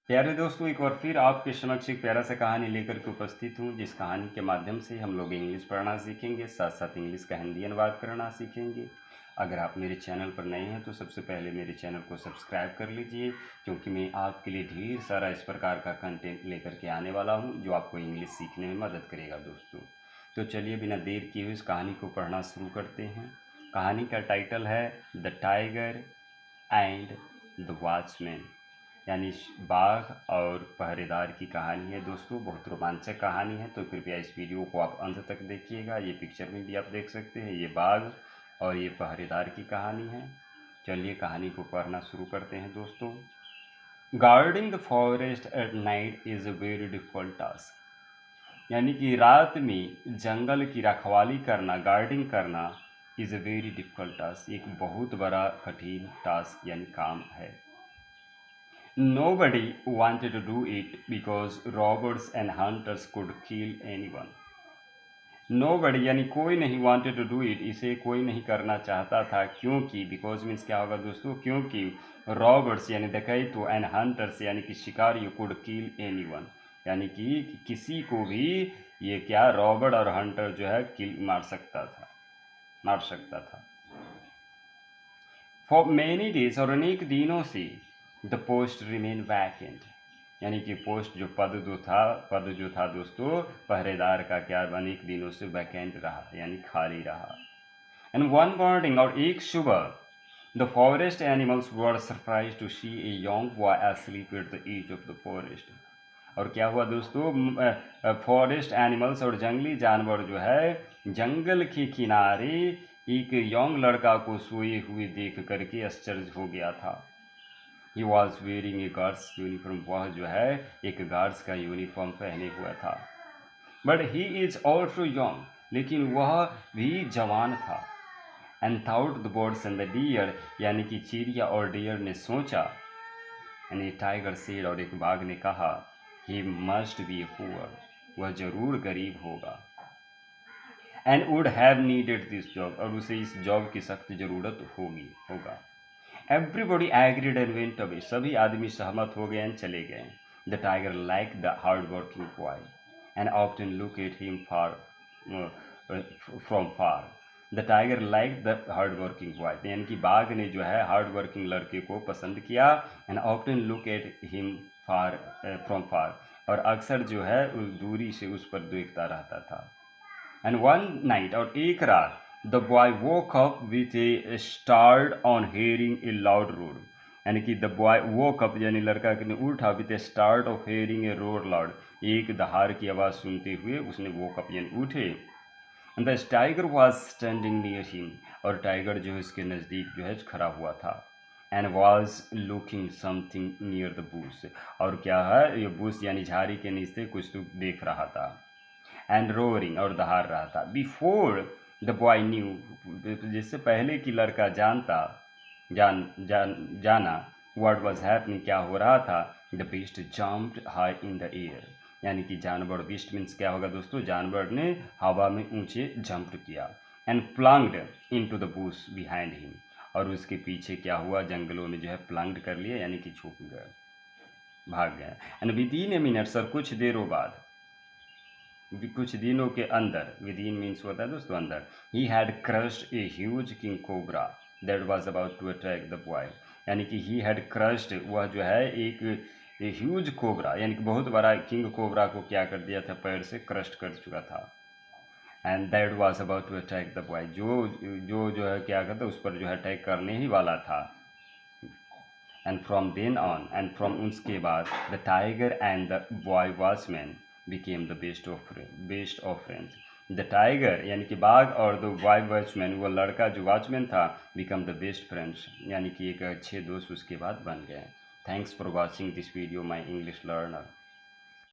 प्यारे दोस्तों, एक बार फिर आपके समक्ष एक प्यारा सा कहानी लेकर के उपस्थित हूँ, जिस कहानी के माध्यम से हम लोग इंग्लिश पढ़ना सीखेंगे, साथ साथ इंग्लिश का हिंदी अनुवाद करना सीखेंगे। अगर आप मेरे चैनल पर नए हैं तो सबसे पहले मेरे चैनल को सब्सक्राइब कर लीजिए, क्योंकि मैं आपके लिए ढेर सारा इस प्रकार का कंटेंट लेकर के आने वाला हूँ जो आपको इंग्लिश सीखने में मदद करेगा दोस्तों। तो चलिए बिना देर किए हुए इस कहानी को पढ़ना शुरू करते हैं। कहानी का टाइटल है the tiger and the watchman, यानी बाघ और पहरेदार की कहानी है दोस्तों। बहुत रोमांचक कहानी है, तो कृपया इस वीडियो को आप अंत तक देखिएगा। ये पिक्चर में भी आप देख सकते हैं, ये बाघ और ये पहरेदार की कहानी है। चलिए कहानी को पढ़ना शुरू करते हैं दोस्तों। Guarding the forest at night is a very difficult task, यानी कि रात में जंगल की रखवाली करना, गार्डिंग करना is a very difficult task, एक बहुत बड़ा कठिन टास्क यानी काम है। Nobody wanted to do it because robbers and hunters could kill anyone. Nobody यानी कोई नहीं wanted to do it, इसे कोई नहीं करना चाहता था, क्योंकि because मीन्स क्या होगा दोस्तों, क्योंकि robbers यानी डकैतों and hunters यानी कि शिकारी could kill anyone, यानी कि किसी को भी ये क्या रॉबर्ट और हंटर जो है किल मार सकता था। फॉर मेनी डेज, और अनेक दिनों से द पोस्ट रिमेन वैकेंट, यानी कि पोस्ट जो पद जो था दोस्तों पहरेदार का, क्या अनेक दिनों से वैकेंट रहा यानी खाली रहा। एंड वन मॉर्निंग, और एक सुबह the forest animals were surprised to see a young boy asleep at the edge of the forest. और क्या हुआ दोस्तों, फॉरेस्ट एनिमल्स और जंगली जानवर जो है जंगल के किनारे एक यंग लड़का को सोए हुए देख करके आश्चर्य हो गया था। He was wearing A guards uniform, वह जो है एक गार्ड्स का यूनिफॉर्म पहने हुआ था। But he is also young, लेकिन वह भी जवान था। And thought the birds and the deer, यानी कि चिड़िया और डियर ने सोचा। एंड ए टाइगर सेड, और एक बाघ ने कहा, he must be a poor, वह जरूर गरीब होगा। And would have needed this job, और उसे इस जॉब की सख्त जरूरत होगा। Everybody agreed and went away, सभी आदमी सहमत हो गए एंड चले गए। The tiger like the hard working boy and often look at him from far. The tiger like the hard working boy, यानी कि बाघ ने जो है हार्ड वर्किंग लड़के को पसंद किया। And often look at him far from far, और अक्सर जो है दूरी से उस पर देखता रहता था। एंड वन नाइट, और एक रात, the boy woke up with A start on hearing A loud road, यानी कि द बॉय वोक अप यानी लड़का ने उठा with A start of hearing A road loud, एक दहाड़ की आवाज़ सुनते हुए उसने वोक अप यानी उठे। And the tiger was standing near him, और टाइगर जो है उसके नज़दीक जो है खड़ा हुआ था। And was looking something near the Bush, और क्या है ये बुश यानी झाड़ी के नीचे कुछ तो देख रहा था। एंड रोअरिंग, और दहाड़ रहा था। बिफोर द बॉय न्यू, जिससे पहले कि लड़का जाना व्हाट वाज हैपनिंग, क्या हो रहा था। The beast jumped high in the air, यानी कि जानवर, बीस्ट मीन्स क्या होगा दोस्तों, जानवर ने हवा में ऊंचे जंप किया। And plunged into the Bush behind him, और उसके पीछे क्या हुआ, जंगलों में जो है प्लंग्ड कर लिया, यानी कि छुप गया, भाग गया। And with in A minutes, और कुछ देरों बाद, कुछ दिनों के अंदर, विद इन मीन्स होता है दोस्तों अंदर, he had crushed a huge king cobra that was about to attack the boy, यानी कि ही हैड क्रश्ड, वह जो है एक ह्यूज कोबरा यानी कि बहुत बड़ा किंग कोबरा को क्या कर दिया था, पैर से क्रश्ड कर चुका था। And that was about to attack the boy, जो है क्या करता उस पर जो है अटैक करने ही वाला था। And from then on, and from उसके बाद, the tiger and the boy watchman became the best of friends. The tiger यानी कि बाघ और द बॉय वॉचमैन, वो लड़का जो वॉचमैन था, बिकम द बेस्ट फ्रेंड्स, यानी कि एक अच्छे दोस्त उसके बाद बन गए। Thanks for watching this video my English learner.